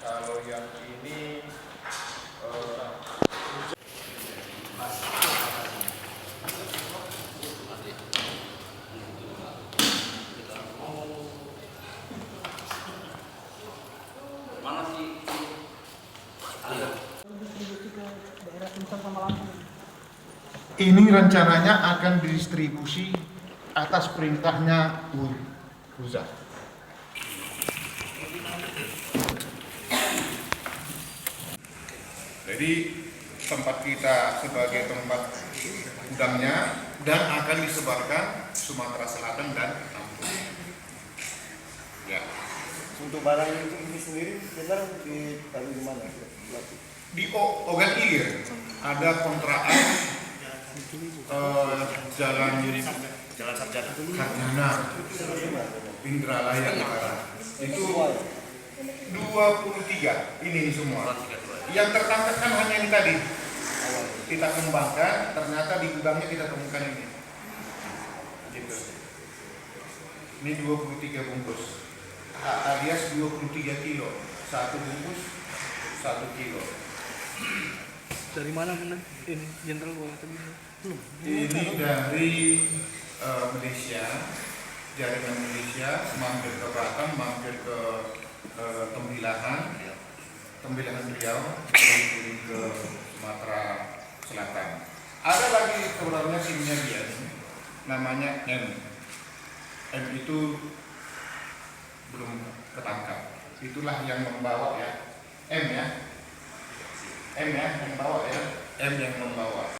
Kalau yang ini mana sih? ini rencananya akan didistribusi atas perintahnya Huza. Jadi tempat kita sebagai tempat gudangnya dan akan disebarkan Sumatera Selatan dan Lampung. Ya. Untuk barang ini sendiri benar ditaruh di mana? Di Ogan Ilir ada kontrakan Jalan Sarjana Indralaya Utara. Itu 23 ini semua. Yang tertangkap kan hanya ini tadi. Kita kembangkan, ternyata di gudangnya kita temukan ini. Gitu. Ini 23 bungkus. Alias 23 kilo. Satu bungkus 1 kilo. Dari mana benar? Ini Jenderal Bawang tadi belum. Ini dari Malaysia, jaringan Malaysia, mampir ke Batam, mampir ke Tembilahan Riau, kirim ke Sumatera Selatan. Ada lagi sebenarnya timnya dia, namanya M. M itu belum ketangkap. Itulah yang membawa ya, M ya, M ya yang membawa ya, M yang membawa.